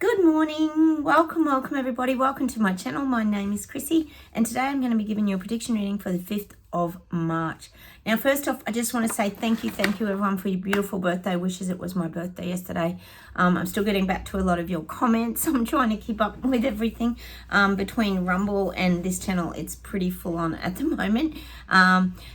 Good morning, welcome everybody, welcome to my channel. My name is Chrissy and today I'm going to be giving you a prediction reading for the 5th of March. Now first off, I just want to say thank you everyone for your beautiful birthday wishes. It was my birthday yesterday. I'm still getting back to a lot of your comments. I'm trying to keep up with everything between Rumble and this channel. It's pretty full on at the moment.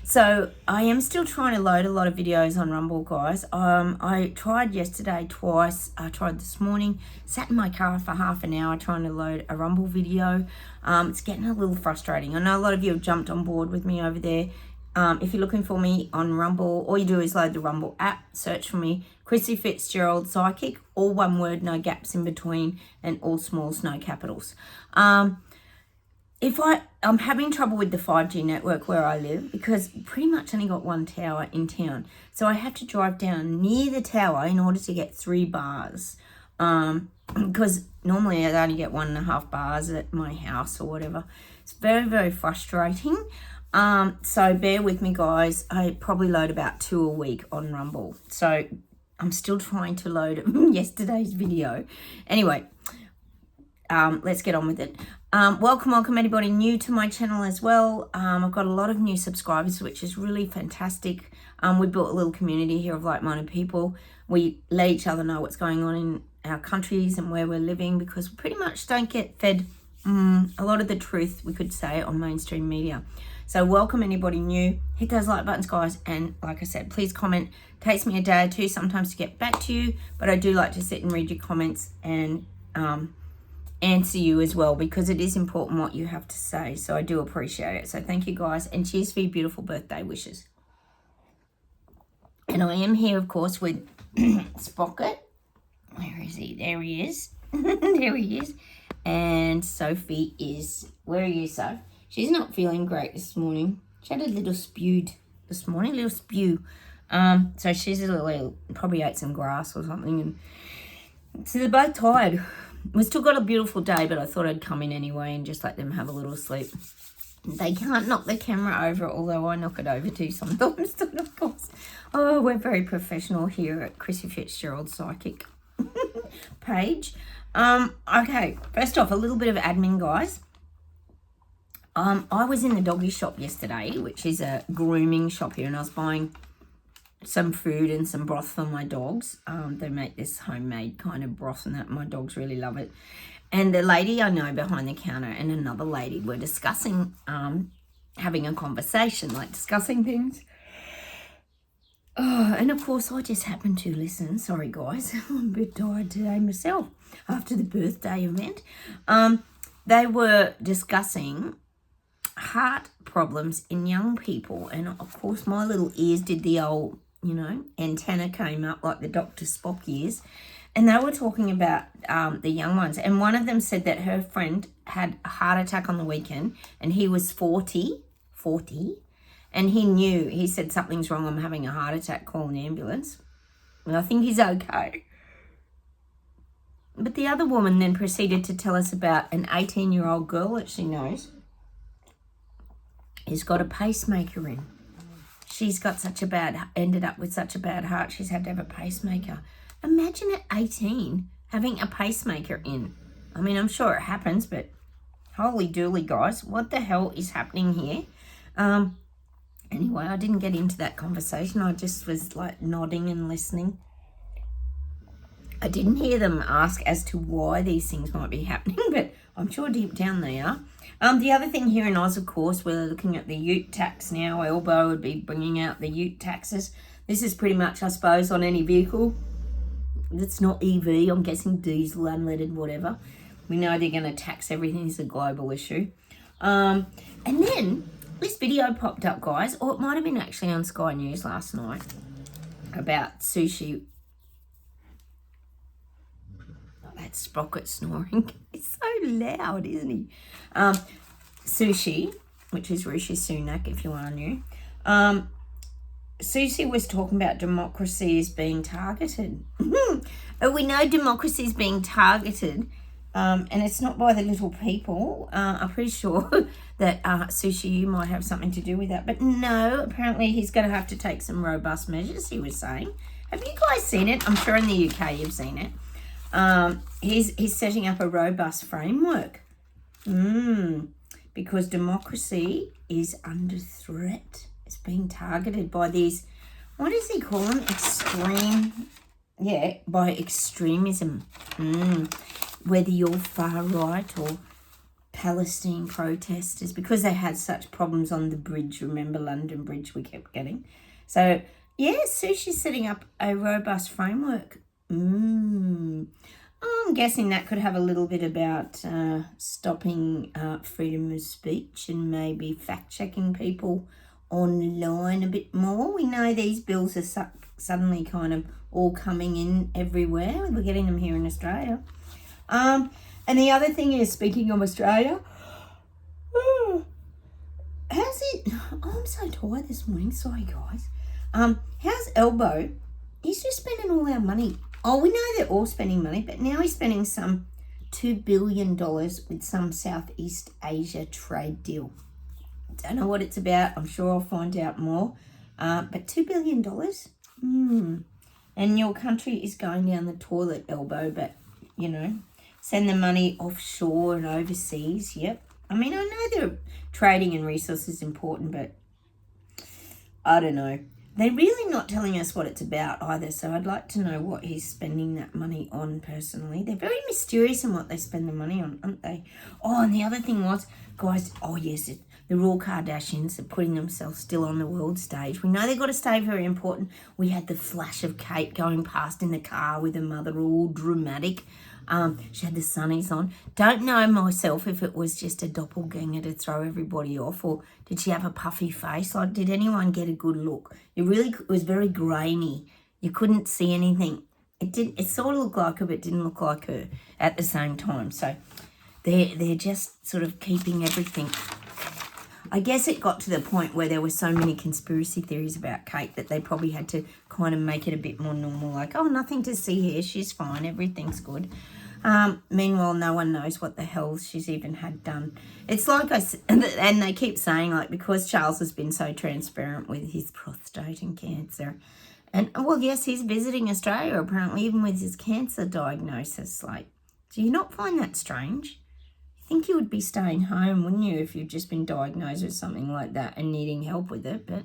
So I am still trying to load a lot of videos on Rumble, guys. I tried yesterday twice. I tried this morning, sat in my car for half an hour trying to load a Rumble video. It's getting a little frustrating. I know a lot of you have jumped on board with me over there. If you're looking for me on Rumble, all you do is load the Rumble app, search for me, Chrissy Fitzgerald Psychic, all one word, no gaps in between, and all smalls, no capitals. I'm having trouble with the 5G network where I live because pretty much only got one tower in town. So I have to drive down near the tower in order to get 3 bars. Because normally I only get 1.5 bars at my house or whatever. It's very, very frustrating. So bear with me, guys. I probably load about 2 a week on Rumble. So I'm still trying to load yesterday's video. Anyway, let's get on with it. Welcome anybody new to my channel as well. I've got a lot of new subscribers, which is really fantastic. We built a little community here of like-minded people. We let each other know what's going on in our countries and where we're living because we pretty much don't get fed a lot of the truth, we could say, on mainstream media. So welcome anybody new. Hit those like buttons, guys, and like I said, please comment. It takes me a day or two sometimes to get back to you, but I do like to sit and read your comments and answer you as well because it is important what you have to say. So I do appreciate it. So thank you, guys, and cheers for your beautiful birthday wishes. And I am here, of course, with Sprocket. Where is he? There he is. There he is. And Sophie is... Where are you, Soph? She's not feeling great this morning. She had a little spewed this morning, little spew. So she's a little... Probably ate some grass or something. And so they're both tired. We still got a beautiful day, but I thought I'd come in anyway and just let them have a little sleep. They can't knock the camera over, although I knock it over too sometimes, of course. Oh, we're very professional here at Chrissy Fitzgerald Psychic page. Okay, first off, a little bit of admin, guys. I was in the doggy shop yesterday, which is a grooming shop here, and I was buying some food and some broth for my dogs. They make this homemade kind of broth and that. My dogs really love it. And the lady I know behind the counter and another lady were discussing, having a conversation, like discussing things. Oh, and of course I just happened to listen. Sorry, guys. I'm a bit tired today myself after the birthday event. They were discussing heart problems in young people. And of course my little ears did the old, antenna came up like the Dr. Spock ears. And they were talking about the young ones. And one of them said that her friend had a heart attack on the weekend and he was 40. And he said, something's wrong, I'm having a heart attack, call an ambulance. And I think he's okay. But the other woman then proceeded to tell us about an 18-year-old girl that she knows who's got a pacemaker in. She's got ended up with such a bad heart, she's had to have a pacemaker. Imagine at 18 having a pacemaker in. I mean, I'm sure it happens, but holy dooly, guys, what the hell is happening here? Anyway, I didn't get into that conversation. I just was like nodding and listening. I didn't hear them ask as to why these things might be happening, but I'm sure deep down they are. The other thing here in Oz, of course, we're looking at the ute tax now. Elbow would be bringing out the ute taxes. This is pretty much, I suppose, on any vehicle that's not EV. I'm guessing diesel, unleaded, whatever. We know they're going to tax everything. It's a global issue. And then this video popped up, guys, or it might have been actually on Sky News last night about sushi. Oh, that's Sprocket snoring. He's so loud, isn't he? Sushi, which is Rishi Sunak, if you are new. Susie was talking about democracy as being targeted. We know democracy is being targeted, and it's not by the little people. I'm pretty sure that Sushi, you might have something to do with that. But no, apparently he's going to have to take some robust measures, he was saying. Have you guys seen it? I'm sure in the UK you've seen it. He's setting up a robust framework. Because democracy is under threat. It's being targeted by these, what does he call them? By extremism. Whether you're far right or Palestine protesters, because they had such problems on the bridge. Remember London Bridge we kept getting? So, yeah, Sushi's setting up a robust framework. I'm guessing that could have a little bit about stopping freedom of speech and maybe fact-checking people online a bit more. We know these bills are suddenly kind of all coming in everywhere. We're getting them here in Australia. And the other thing is, speaking of Australia, how's it? Oh, I'm so tired this morning. Sorry, guys. How's Elbow? He's just spending all our money. Oh, we know they're all spending money, but now he's spending some $2 billion with some Southeast Asia trade deal. Don't know what it's about. I'm sure I'll find out more. But $2 billion? And your country is going down the toilet, Elbow, but, send the money offshore and overseas. Yep. I mean, I know the trading and resources is important, but I don't know. They're really not telling us what it's about either, so I'd like to know what he's spending that money on personally. They're very mysterious in what they spend the money on, aren't they? Oh, and the other thing was, guys, the Royal Kardashians are putting themselves still on the world stage. We know they've got to stay very important. We had the flash of Kate going past in the car with her mother, all dramatic. She had the sunnies on. Don't know myself if it was just a doppelganger to throw everybody off, or did she have a puffy face? Like, did anyone get a good look? It was very grainy. You couldn't see anything. It sort of looked like her, but didn't look like her at the same time. So they're just sort of keeping everything. I guess it got to the point where there were so many conspiracy theories about Kate that they probably had to kind of make it a bit more normal, like, oh, nothing to see here, she's fine, everything's good. Meanwhile, no one knows what the hell she's even had done. It's like and they keep saying, like, because Charles has been so transparent with his prostate and cancer, and, well, yes, he's visiting Australia, apparently, even with his cancer diagnosis. Like, do you not find that strange? Think you would be staying home, wouldn't you, if you've just been diagnosed with something like that and needing help with it? But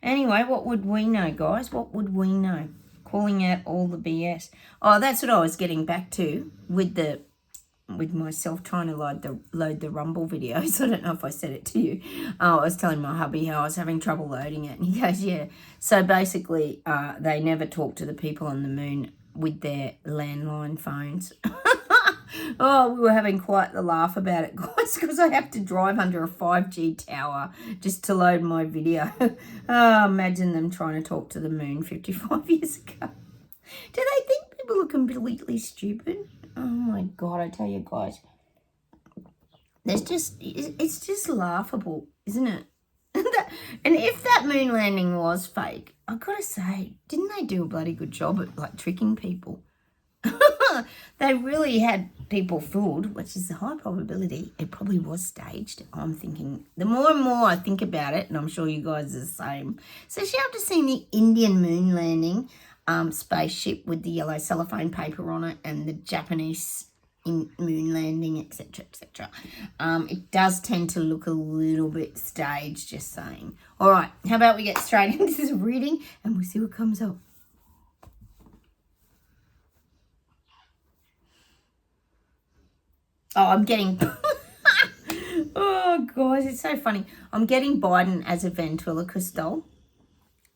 anyway, what would we know, guys? What would we know? Calling out all the BS. Oh, that's what I was getting back to with myself trying to load the Rumble videos. I don't know if I said it to you. I was telling my hubby how I was having trouble loading it, and he goes, yeah. So basically, they never talk to the people on the moon with their landline phones. Oh, we were having quite the laugh about it, guys, because I have to drive under a 5G tower just to load my video. Oh, imagine them trying to talk to the moon 55 years ago. Do they think people are completely stupid? Oh, my God, I tell you, guys. It's just laughable, isn't it? And if that moon landing was fake, I've got to say, didn't they do a bloody good job at, like, tricking people? They really had people fooled, which is a high probability. It probably was staged. I'm thinking, the more and more I think about it, and I'm sure you guys are the same. So she after seeing the Indian moon landing spaceship with the yellow cellophane paper on it and the Japanese moon landing, etc., etc. It does tend to look a little bit staged, just saying. All right, how about we get straight into this reading and we'll see what comes up. Oh, I'm getting... oh, guys, it's so funny. I'm getting Biden as a ventriloquist doll.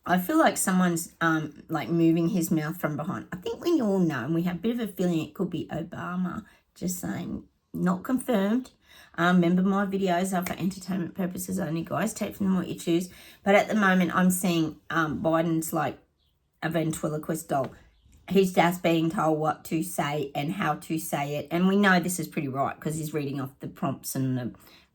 I feel like someone's, moving his mouth from behind. I think we all know, and we have a bit of a feeling it could be Obama. Just saying. Not confirmed. Remember, my videos are for entertainment purposes only, guys. Take from them what you choose. But at the moment, I'm seeing Biden's like a ventriloquist doll. He's just being told what to say and how to say it. And we know this is pretty right because he's reading off the prompts and the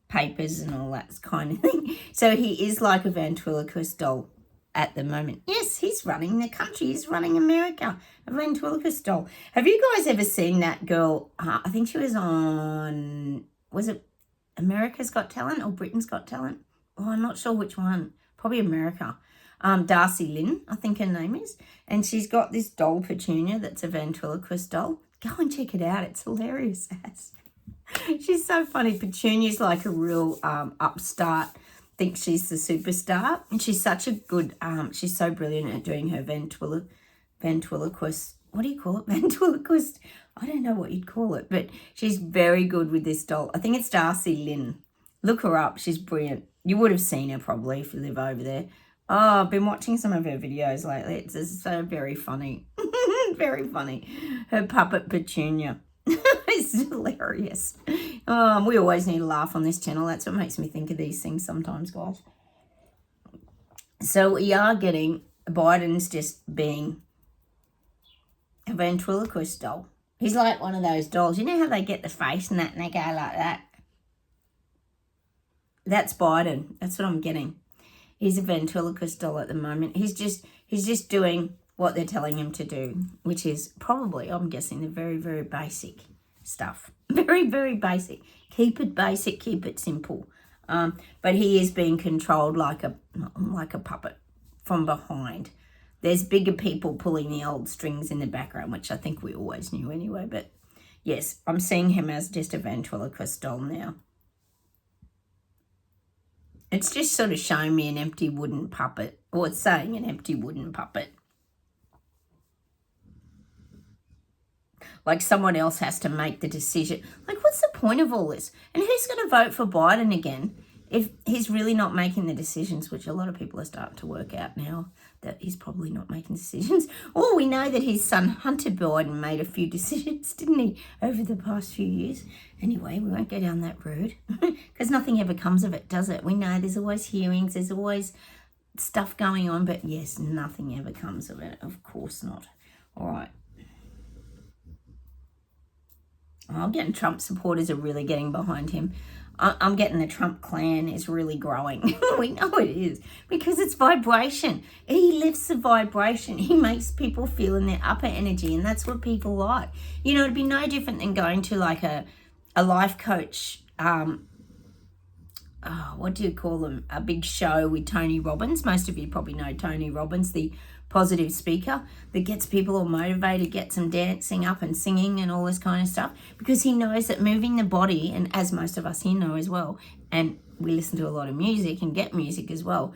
papers and all that kind of thing. So he is like a ventriloquist doll at the moment. Yes, he's running the country. He's running America. A ventriloquist doll. Have you guys ever seen that girl? I think she was on, was it America's Got Talent or Britain's Got Talent? Oh, I'm not sure which one. Probably America. Darcy Lynn, I think her name is. And she's got this doll, Petunia, that's a ventriloquist doll. Go and check it out. It's hilarious. She's so funny. Petunia's like a real upstart. Thinks she's the superstar. And she's such a good, she's so brilliant at doing her ventriloquist. What do you call it? Ventriloquist. I don't know what you'd call it. But she's very good with this doll. I think it's Darcy Lynn. Look her up. She's brilliant. You would have seen her probably if you live over there. Oh, I've been watching some of her videos lately. It's just so very funny. Very funny. Her puppet Petunia. It's hilarious. We always need to laugh on this channel. That's what makes me think of these things sometimes, guys. So we are getting Biden's just being a ventriloquist doll. He's like one of those dolls. You know how they get the face and that and they go like that? That's Biden. That's what I'm getting. He's a ventriloquist doll at the moment. He's just doing what they're telling him to do, which is probably, I'm guessing, the very, very basic stuff. Very, very basic. Keep it basic, keep it simple. But he is being controlled like a puppet from behind. There's bigger people pulling the old strings in the background, which I think we always knew anyway. But yes, I'm seeing him as just a ventriloquist doll now. It's just sort of showing me an empty wooden puppet, or it's saying an empty wooden puppet. Like someone else has to make the decision. Like, what's the point of all this? And who's going to vote for Biden again if he's really not making the decisions, which a lot of people are starting to work out now that he's probably not making decisions. Or we know that his son, Hunter Biden, made a few decisions, didn't he, over the past few years? Anyway, we won't go down that road because nothing ever comes of it, does it? We know there's always hearings, there's always stuff going on, but yes, nothing ever comes of it. Of course not. All right. I'm getting Trump supporters are really getting behind him. I'm getting the Trump clan is really growing. We know it is because it's vibration. He lifts the vibration. He makes people feel in their upper energy, and that's what people like. You know, it'd be no different than going to like a life coach, what do you call them? A big show with Tony Robbins. Most of you probably know Tony Robbins, the positive speaker that gets people all motivated, gets them dancing up and singing and all this kind of stuff, because he knows that moving the body, and as most of us here know as well, and we listen to a lot of music and get music as well,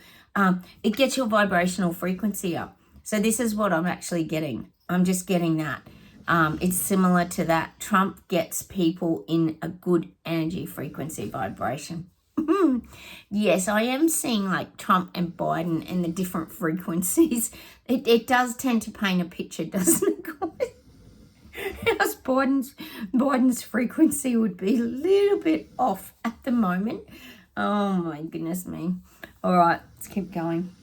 it gets your vibrational frequency up. So this is what I'm actually getting. I'm just getting that. It's similar to that. Trump gets people in a good energy frequency vibration. Yes, I am seeing like Trump and Biden and the different frequencies. It does tend to paint a picture, doesn't it, guys? How's Biden's frequency would be a little bit off at the moment. Oh my goodness me. All right, let's keep going.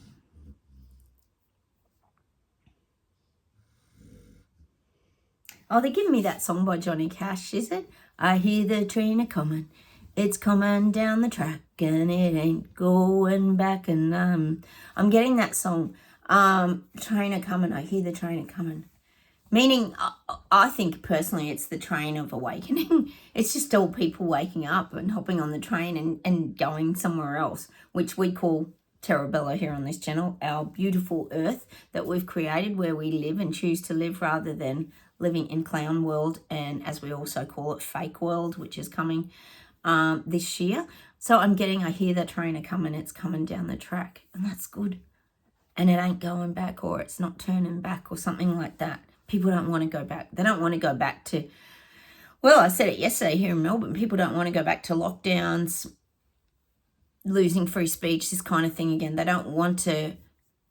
Oh, they're giving me that song by Johnny Cash, is it? I hear the train a-coming. It's coming down the track and it ain't going back. And I'm getting that song, train a-coming. I hear the train a-coming. Meaning, I think personally it's the train of awakening. It's just all people waking up and hopping on the train and going somewhere else, which we call Terabella here on this channel, our beautiful earth that we've created where we live and choose to live rather than living in clown world, and as we also call it, fake world, which is coming this year. So I'm getting, I hear the train a-coming, it's coming down the track, and that's good. And it ain't going back, or it's not turning back, or something like that. People don't want to go back. They don't want to go back to, well, I said it yesterday here in Melbourne, people don't want to go back to lockdowns, losing free speech, this kind of thing again. They don't want to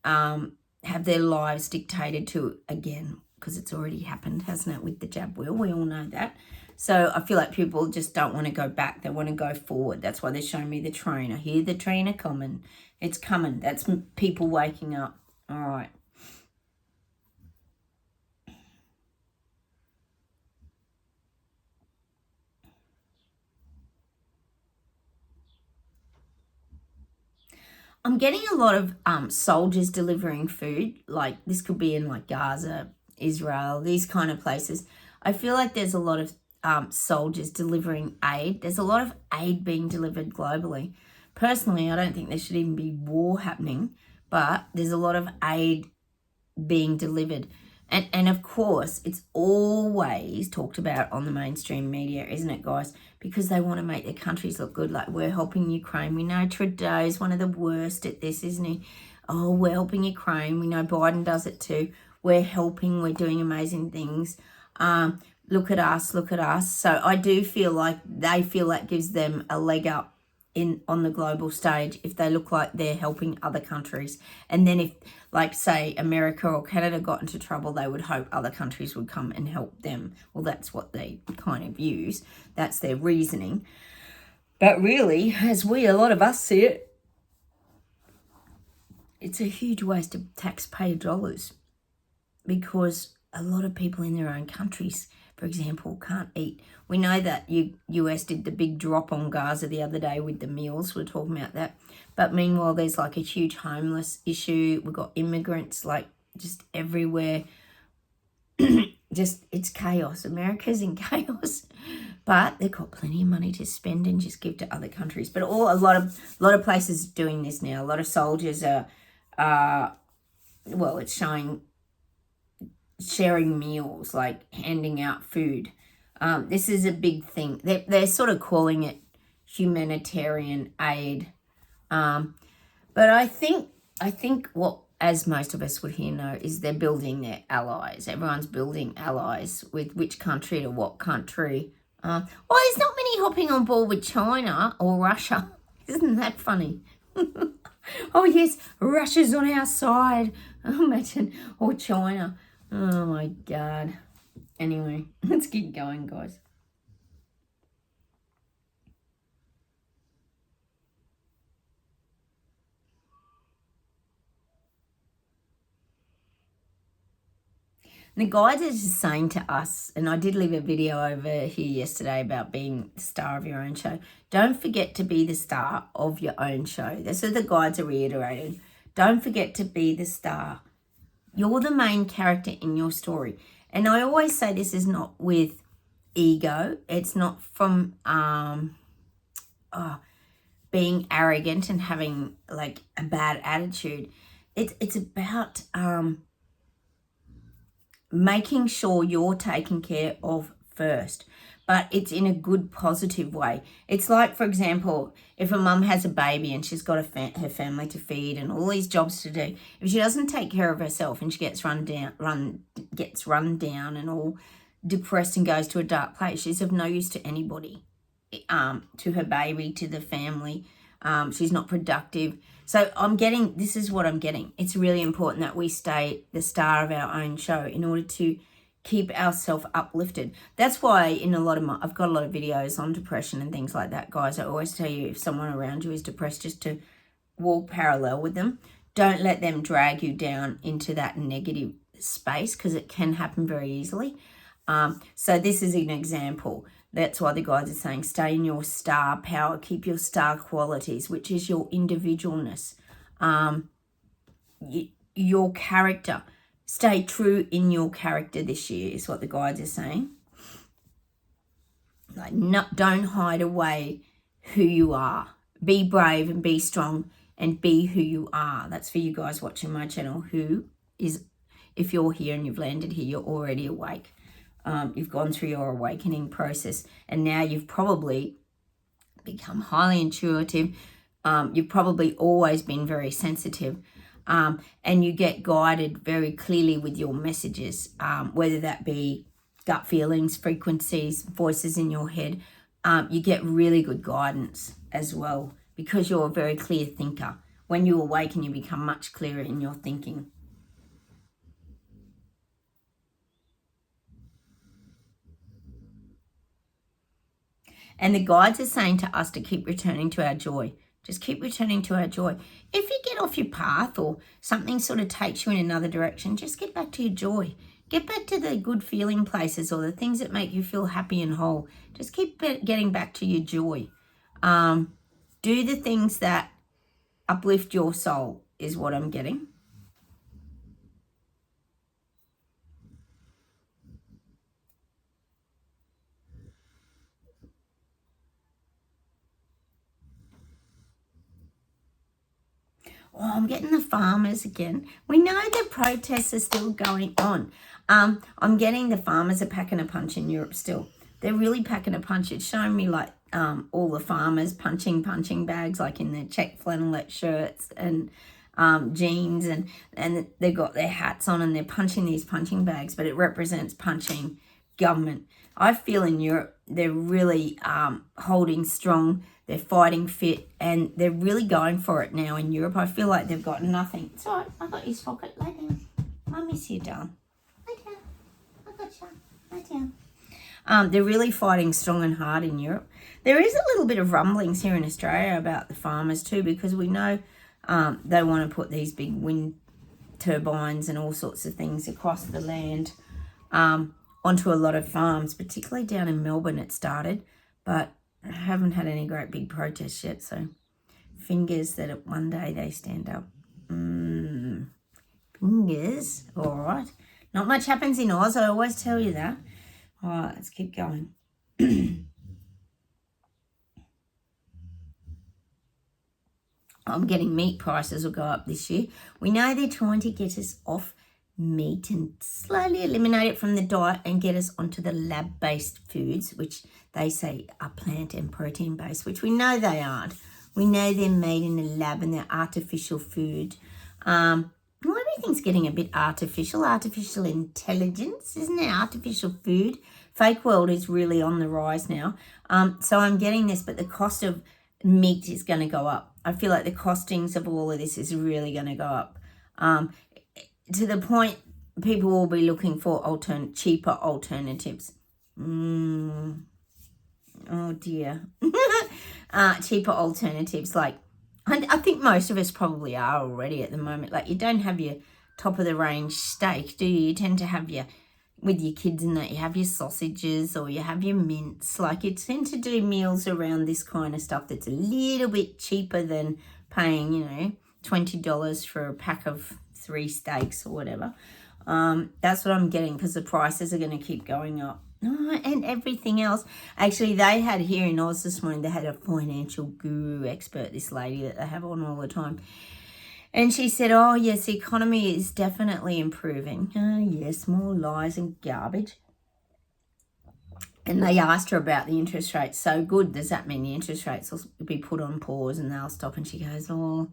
have their lives dictated to again, because it's already happened, hasn't it, with the jab wheel? We all know that. So I feel like people just don't want to go back. They want to go forward. That's why they're showing me the train. I hear the train a-coming. It's coming. That's people waking up. All right. I'm getting a lot of soldiers delivering food. Like this could be in like Gaza, Israel, these kind of places. I feel like there's a lot of soldiers delivering aid. There's a lot of aid being delivered globally. Personally, I don't think there should even be war happening, but there's a lot of aid being delivered. And of course, it's always talked about on the mainstream media, isn't it, guys? Because they want to make their countries look good. Like, we're helping Ukraine. We know Trudeau's one of the worst at this, isn't he? Oh, we're helping Ukraine. We know Biden does it too. We're helping. We're doing amazing things. Look at us. Look at us. So I do feel like they feel that gives them a leg up on the global stage if they look like they're helping other countries. And then if, like, say, America or Canada got into trouble, they would hope other countries would come and help them. Well, that's what they kind of use. That's their reasoning. But really, as a lot of us see it, it's a huge waste of taxpayer dollars, because a lot of people in their own countries, for example, can't eat. We know that US did the big drop on Gaza the other day with the meals. We're talking about that. But meanwhile, there's like a huge homeless issue. We've got immigrants like just everywhere. Just, it's chaos. America's in chaos. But they've got plenty of money to spend and just give to other countries. But a lot of places are doing this now. A lot of soldiers are, well, it's showing sharing meals, like handing out food. This is a big thing. They're sort of calling it humanitarian aid. But I think what, as most of us would here know, is they're building their allies. Everyone's building allies with which country to what country. Well, there's not many hopping on board with China or Russia. Isn't that funny? Oh, yes, Russia's on our side. Imagine. Or China. Oh, my God. Anyway, let's keep going, guys. The guide is just saying to us, and I did leave a video over here yesterday about being the star of your own show. Don't forget to be the star of your own show. That's what the guides are reiterating. Don't forget to be the star. You're the main character in your story. And I always say this is not with ego. It's not from being arrogant and having like a bad attitude. It's about making sure you're taken care of first, but it's in a good, positive way. It's like, for example, if a mum has a baby and she's got her family to feed and all these jobs to do, if she doesn't take care of herself and she gets run down and all depressed and goes to a dark place, she's of no use to anybody, to her baby, to the family. She's not productive. So this is what I'm getting. It's really important that we stay the star of our own show in order to keep ourselves uplifted. That's why I've got a lot of videos on depression and things like that, guys. I always tell you, if someone around you is depressed, just to walk parallel with them. Don't let them drag you down into that negative space, because it can happen very easily. So this is an example. That's why the guides are saying stay in your star power, keep your star qualities, which is your individualness, your character. Stay true in your character this year is what the guides are saying. Like, don't hide away who you are. Be brave and be strong and be who you are. That's for you guys watching my channel, if you're here and you've landed here, you're already awake. You've gone through your awakening process, and now you've probably become highly intuitive. You've probably always been very sensitive, and you get guided very clearly with your messages, whether that be gut feelings, frequencies, voices in your head. You get really good guidance as well, because you're a very clear thinker. When you awaken, you become much clearer in your thinking. And the guides are saying to us to keep returning to our joy. Just keep returning to our joy. If you get off your path or something sort of takes you in another direction, just get back to your joy. Get back to the good feeling places or the things that make you feel happy and whole. Just keep getting back to your joy. Do the things that uplift your soul is what I'm getting. Oh, I'm getting the farmers again. We know the protests are still going on. I'm getting the farmers are packing a punch in Europe still. They're really packing a punch. It's showing me like all the farmers punching bags, like in their check flannelette shirts and jeans, and they've got their hats on and they're punching these punching bags, but it represents punching government. I feel in Europe they're really holding strong. They're fighting fit, and they're really going for it now in Europe. I feel like they've got nothing. It's all right. I got your pocket. Lay down. I miss you, darling. Lay down. I got you. Lay down. They're really fighting strong and hard in Europe. There is a little bit of rumblings here in Australia about the farmers too, because we know they want to put these big wind turbines and all sorts of things across the land onto a lot of farms, particularly down in Melbourne it started, but I haven't had any great big protests yet, so fingers that one day they stand up. Fingers, all right. Not much happens in Oz, I always tell you that. All right, let's keep going. I'm getting meat prices will go up this year. We know they're trying to get us off meat and slowly eliminate it from the diet and get us onto the lab-based foods, which they say are plant and protein-based, which we know they aren't. We know they're made in a lab and they're artificial food. Well, everything's getting a bit artificial intelligence, isn't it? Artificial food. Fake world is really on the rise now. So I'm getting this, but the cost of meat is going to go up. I feel like the costings of all of this is really going to go up. To the point people will be looking for cheaper alternatives. Oh dear. Cheaper alternatives. Like, I think most of us probably are already at the moment. Like, you don't have your top of the range steak, do you? You tend to have with your kids and that, you have your sausages or you have your mince. Like, you tend to do meals around this kind of stuff that's a little bit cheaper than paying, $20 for a pack of 3 steaks or whatever. That's what I'm getting, because the prices are going to keep going up. And everything else. Actually, they had here in Oz this morning, they had a financial guru expert, this lady that they have on all the time. And she said, oh, yes, the economy is definitely improving. Yes, more lies and garbage. And they asked her about the interest rates. So good, does that mean the interest rates will be put on pause and they'll stop? And she goes, oh,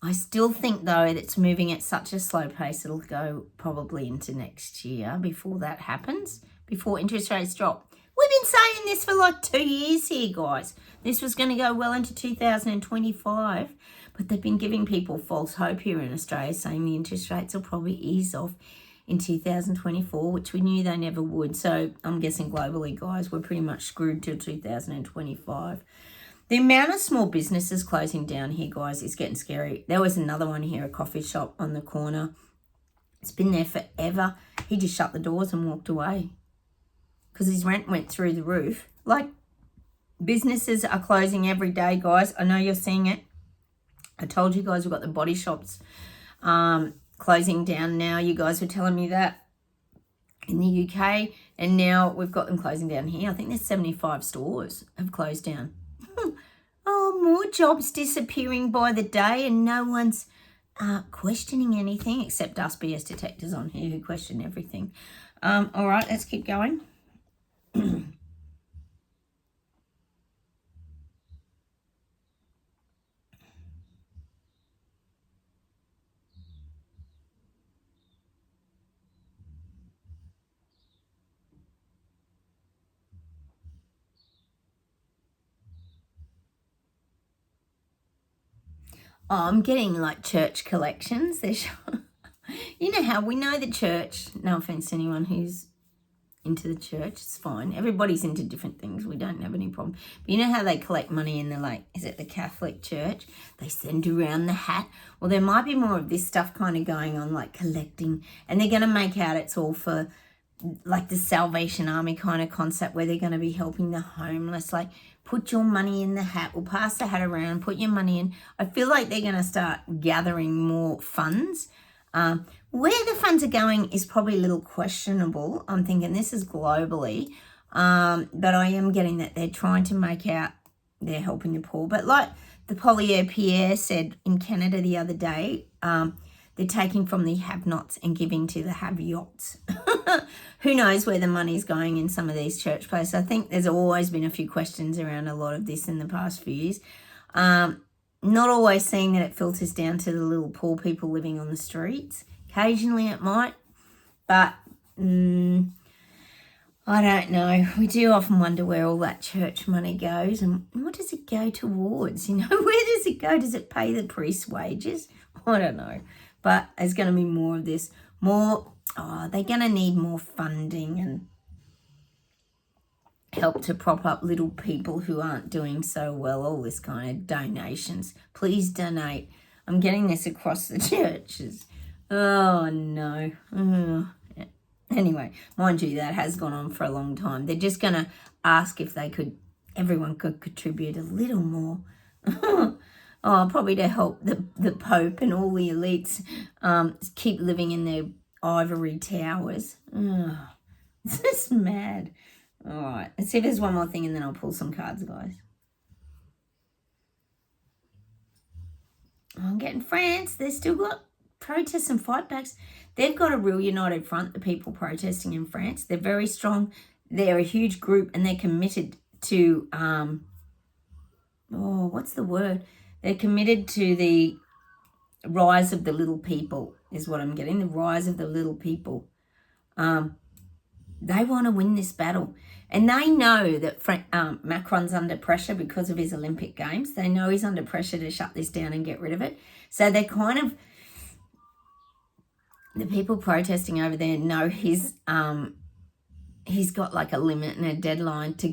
I still think, though, that it's moving at such a slow pace, it'll go probably into next year before that happens, before interest rates drop. We've been saying this for like 2 years here, guys. This was going to go well into 2025. But they've been giving people false hope here in Australia, saying the interest rates will probably ease off in 2024, which we knew they never would. So I'm guessing globally, guys, we're pretty much screwed till 2025. The amount of small businesses closing down here, guys, is getting scary. There was another one here, a coffee shop on the corner. It's been there forever. He just shut the doors and walked away because his rent went through the roof. Like, businesses are closing every day, guys. I know you're seeing it. I told you guys we've got the body shops closing down now. You guys were telling me that in the UK. And now we've got them closing down here. I think there's 75 stores have closed down. Oh, more jobs disappearing by the day, and no one's questioning anything except us BS detectors on here who question everything. All right, let's keep going. I'm getting like church collections. You know how we know the church, no offense to anyone who's into the church, it's fine. Everybody's into different things. We don't have any problem. But you know how they collect money in is it the Catholic Church? They send around the hat. Well, there might be more of this stuff kind of going on, like collecting. And they're going to make out it's all for like the Salvation Army kind of concept where they're going to be helping the homeless. Like, put your money in the hat. We'll pass the hat around, put your money in. I feel like they're going to start gathering more funds. Where the funds are going is probably a little questionable. I'm thinking this is globally. But I am getting that they're trying to make out they're helping the poor. But like the Polly Pierre said in Canada the other day, they're taking from the have-nots and giving to the have-yots. Who knows where the money's going in some of these church places. I think there's always been a few questions around a lot of this in the past few years. Not always seeing that it filters down to the little poor people living on the streets. Occasionally it might, but I don't know. We do often wonder where all that church money goes and what does it go towards? Where does it go? Does it pay the priest's wages? I don't know. But there's going to be more of this. They're going to need more funding and help to prop up little people who aren't doing so well, all this kind of donations. Please donate. I'm getting this across the churches. Oh, no. Anyway, mind you, that has gone on for a long time. They're just going to ask if everyone could contribute a little more. Probably to help the Pope and all the elites keep living in their ivory towers. This is mad. All right, let's see if there's one more thing and then I'll pull some cards, guys. I'm getting France. They've still got protests and fightbacks. They've got a real united front, the people protesting in France. They're very strong. They're a huge group and they're committed to, what's the word? They're committed to the rise of the little people is what I'm getting, the rise of the little people. They want to win this battle. And they know that Macron's under pressure because of his Olympic Games. They know he's under pressure to shut this down and get rid of it. So they're kind of, the people protesting over there know he's got like a limit and a deadline to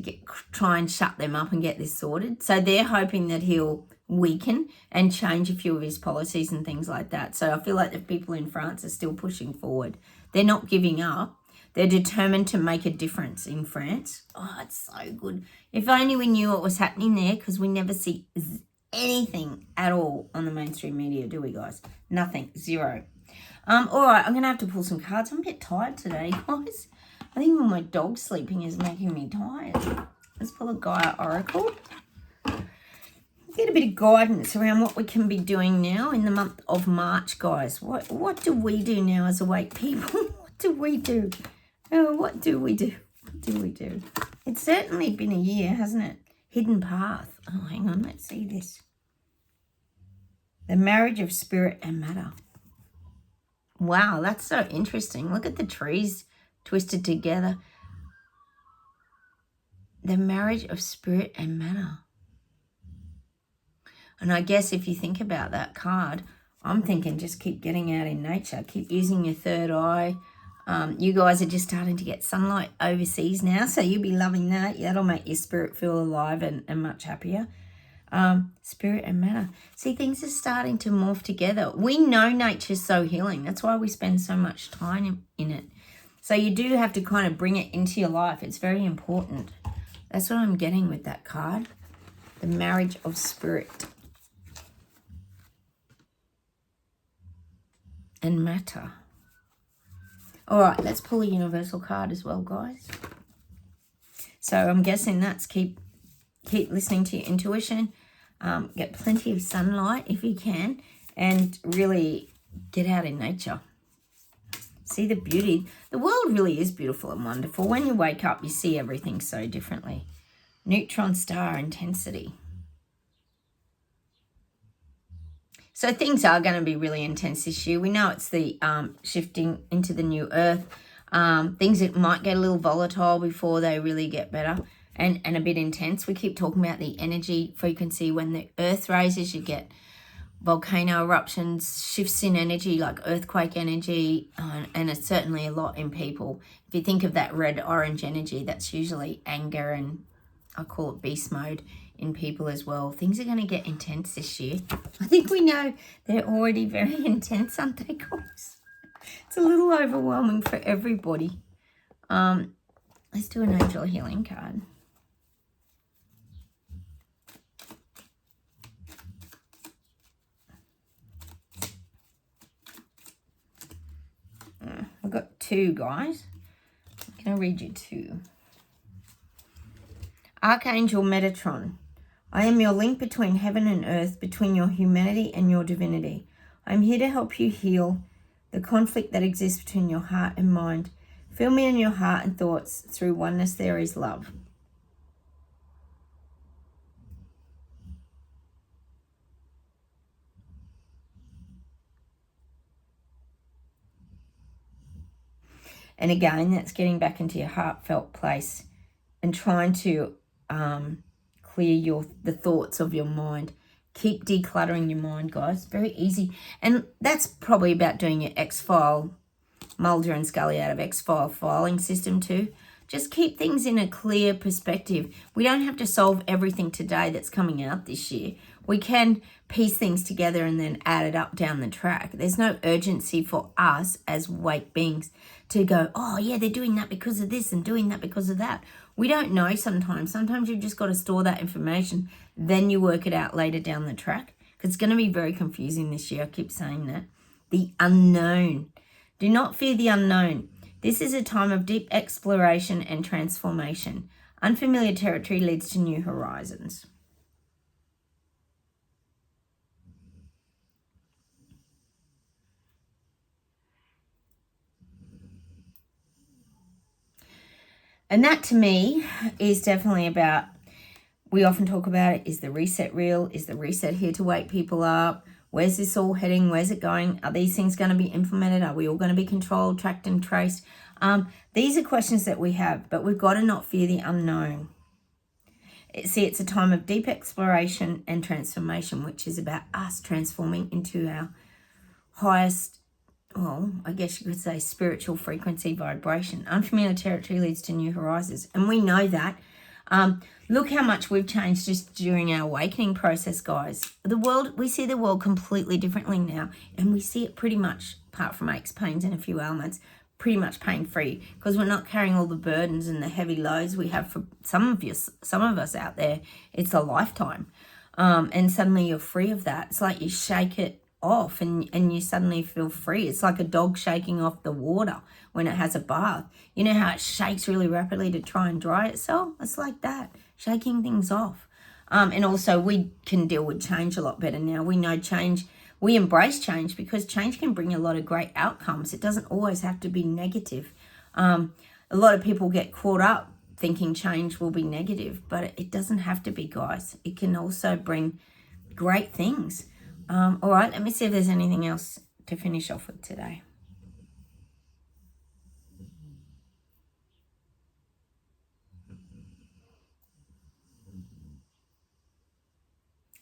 try and shut them up and get this sorted. So they're hoping that he'll weaken and change a few of his policies and things like that. So I feel like the people in France are still pushing forward. They're not giving up. They're determined to make a difference in France. Oh, it's so good. If only we knew what was happening there, because we never see anything at all on the mainstream media, do we, guys? Nothing. Zero. All right, I'm going to have to pull some cards. I'm a bit tired today, guys. I think when my dog sleeping is making me tired. Let's pull a Gaia Oracle. Get a bit of guidance around what we can be doing now in the month of March, guys. What do we do now as awake people? What do we do? Oh, what do we do? What do we do? It's certainly been a year, hasn't it? Hidden path. Oh, hang on. Let's see this. The marriage of spirit and matter. Wow, that's so interesting. Look at the trees twisted together. The marriage of spirit and matter. And I guess if you think about that card, I'm thinking just keep getting out in nature. Keep using your third eye. You guys are just starting to get sunlight overseas now, so you'll be loving that. That'll make your spirit feel alive and much happier. Spirit and matter. See, things are starting to morph together. We know nature's so healing. That's why we spend so much time in it. So you do have to kind of bring it into your life. It's very important. That's what I'm getting with that card. The marriage of spirit and matter. All right, let's pull a universal card as well, guys. So I'm guessing that's keep listening to your intuition. Get plenty of sunlight if you can, and really get out in nature. See the beauty. The world really is beautiful and wonderful. When you wake up, you see everything so differently. Neutron star intensity. So things are going to be really intense this year. We know it's the shifting into the new earth. Things that might get a little volatile before they really get better and a bit intense. We keep talking about the energy frequency. When the earth raises, you get volcano eruptions, shifts in energy like earthquake energy, and it's certainly a lot in people. If you think of that red-orange energy, that's usually anger and I call it beast mode in people as well. Things are going to get intense this year. I think we know they're already very intense, aren't they, guys? It's a little overwhelming for everybody. Let's do an angel healing card. I've got two, guys. I'm going to read you two. Archangel Metatron. I am your link between heaven and earth, between your humanity and your divinity. I'm here to help you heal the conflict that exists between your heart and mind. Feel me in your heart and thoughts. Through oneness there is love. And again, that's getting back into your heartfelt place and trying to clear the thoughts of your mind. Keep decluttering your mind, guys. Very easy. And that's probably about doing your X-File, Mulder and Scully out of X-File filing system too. Just keep things in a clear perspective. We don't have to solve everything today that's coming out this year. We can piece things together and then add it up down the track. There's no urgency for us as awake beings to go, oh yeah, they're doing that because of this and doing that because of that. We don't know sometimes. Sometimes you've just got to store that information. Then you work it out later down the track. Because it's going to be very confusing this year. I keep saying that. The unknown. Do not fear the unknown. This is a time of deep exploration and transformation. Unfamiliar territory leads to new horizons. And that to me is definitely about, we often talk about it, is the reset real? Is the reset here to wake people up? Where's this all heading? Where's it going? Are these things going to be implemented? Are we all going to be controlled, tracked and traced? These are questions that we have, but we've got to not fear the unknown. See, it's a time of deep exploration and transformation, which is about us transforming into our highest, well, I guess you could say spiritual frequency vibration. Unfamiliar territory leads to new horizons. And we know that. Look how much we've changed just during our awakening process, guys. The world, we see the world completely differently now. And we see it pretty much, apart from aches, pains and a few ailments, pretty much pain-free. Because we're not carrying all the burdens and the heavy loads we have for some of us out there. It's a lifetime. And suddenly you're free of that. It's like you shake it off and you suddenly feel free. It's like a dog shaking off the water when it has a bath. You know how it shakes really rapidly to try and dry itself? It's like that, shaking things off. And also we can deal with change a lot better now. We know change, we embrace change because change can bring a lot of great outcomes. It doesn't always have to be negative. A lot of people get caught up thinking change will be negative, but it doesn't have to be, guys. It can also bring great things. All right, let me see if there's anything else to finish off with today.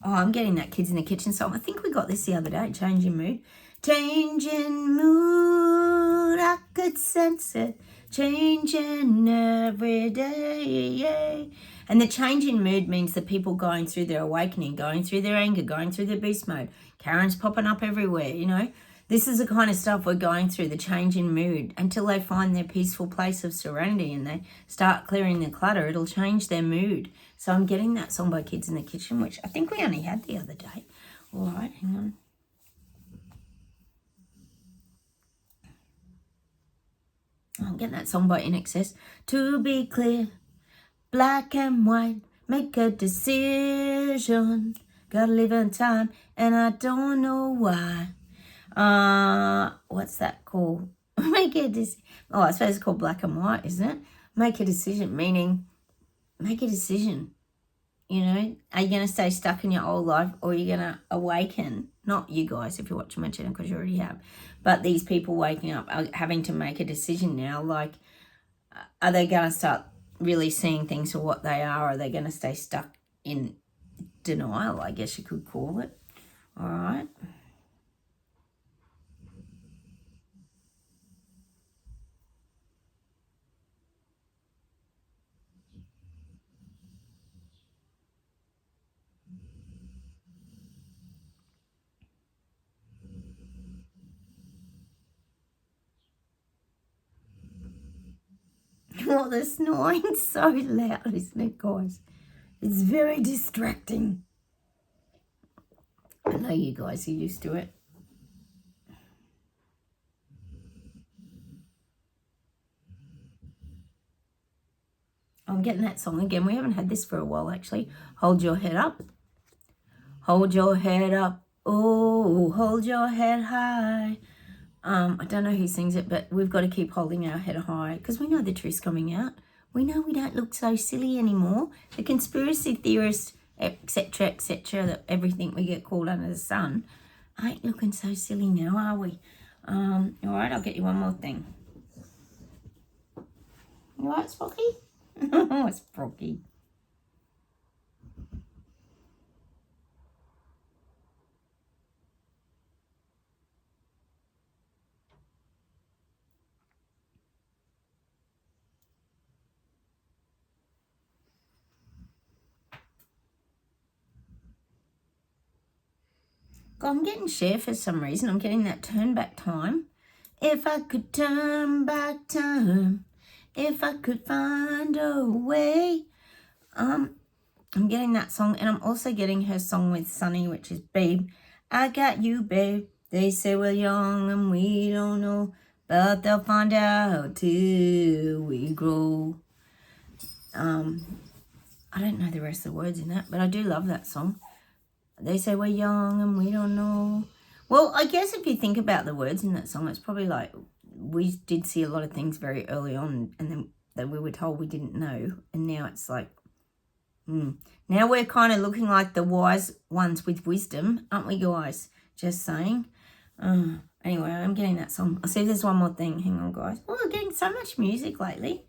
Oh, I'm getting that Kids in the Kitchen song. I think we got this the other day, Changing Mood. Changing mood, I could sense it. Changing every day. And the change in mood means the people going through their awakening, going through their anger, going through their beast mode. Karen's popping up everywhere, you know. This is the kind of stuff we're going through, the change in mood, until they find their peaceful place of serenity and they start clearing the clutter. It'll change their mood. So I'm getting that song by Kids in the Kitchen, which I think we only had the other day. All right, hang on. I'm getting that song by In Excess. To be clear, black and white, make a decision. Gotta live in time, and I don't know why. What's that called? Make a decision. Oh, I suppose it's called Black and White, isn't it? Make a decision, meaning make a decision. You know, are you going to stay stuck in your old life, or are you going to awaken? Not you guys, if you're watching my channel, because you already have. But these people waking up are having to make a decision now. Like, are they going to start really seeing things for what they are? Or are they going to stay stuck in denial, I guess you could call it? All right. Well, the snoring's so loud, isn't it, guys? It's very distracting. I know you guys are used to it. I'm getting that song again. We haven't had this for a while, actually. Hold your head up. Hold your head up. Oh, hold your head high. I don't know who sings it, but we've got to keep holding our head high because we know the truth's coming out. We know we don't look so silly anymore. The conspiracy theorists, etc., that everything we get called under the sun, ain't looking so silly now, are we? All right, I'll get you one more thing. You all right, Sprocky? Oh, Sprocky. I'm getting share for some reason. I'm getting that turn back time. If I could turn back time, if I could find a way. I'm getting that song, and I'm also getting her song with Sunny, which is Babe, I Got You, Babe. They say we're young and we don't know, but they'll find out till we grow. I don't know the rest of the words in that, but I do love that song. They say we're young and we don't know. Well, I guess if you think about the words in that song, it's probably like we did see a lot of things very early on, and then that we were told we didn't know, and now it's like, now we're kind of looking like the wise ones with wisdom, aren't we, guys? Just saying. Anyway, I'm getting that song. I'll see if there's one more thing. Hang on, guys. Oh, we're getting so much music lately.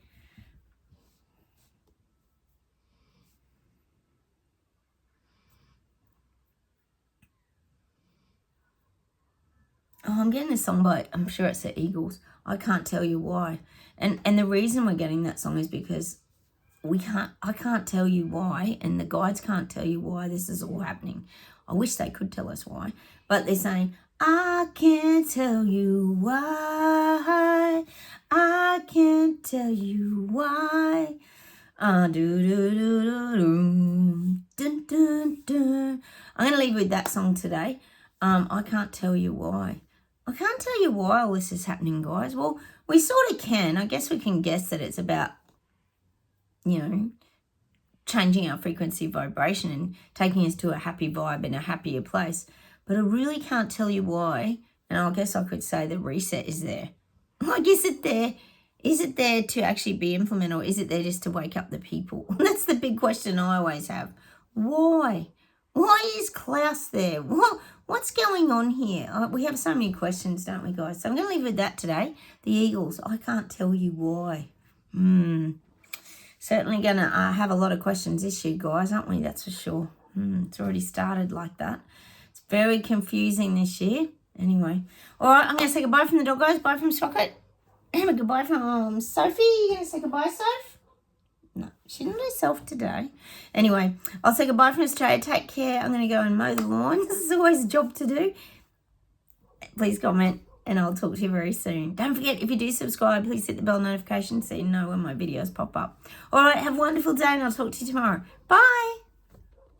Oh, I'm getting a song by, I'm sure it's the Eagles. I can't tell you why. And the reason we're getting that song is because I can't tell you why, and the guides can't tell you why this is all happening. I wish they could tell us why. But they're saying, I can't tell you why. I can't tell you why. Dun, dun, dun. I'm going to leave with that song today. I can't tell you why. I can't tell you why all this is happening, guys. Well, we sort of can. I guess we can guess that it's about, changing our frequency vibration and taking us to a happy vibe and a happier place. But I really can't tell you why. And I guess I could say the reset is there. Like, is it there? Is it there to actually be implemented, or is it there just to wake up the people? That's the big question I always have. Why? Why is Klaus there? What's going on here? We have so many questions, don't we, guys? So I'm going to leave with that today. The Eagles. I can't tell you why. Certainly going to have a lot of questions this year, guys, aren't we? That's for sure. It's already started like that. It's very confusing this year. Anyway. All right, I'm going to say goodbye from the dog, guys. Bye from Socket. And a goodbye from Sophie. You going to say goodbye, Soph? No, she didn't do self today. Anyway, I'll say goodbye from Australia. Take care. I'm going to go and mow the lawn. This is always a job to do. Please comment, and I'll talk to you very soon. Don't forget, if you do subscribe, please hit the bell notification so you know when my videos pop up. All right, have a wonderful day, and I'll talk to you tomorrow. Bye.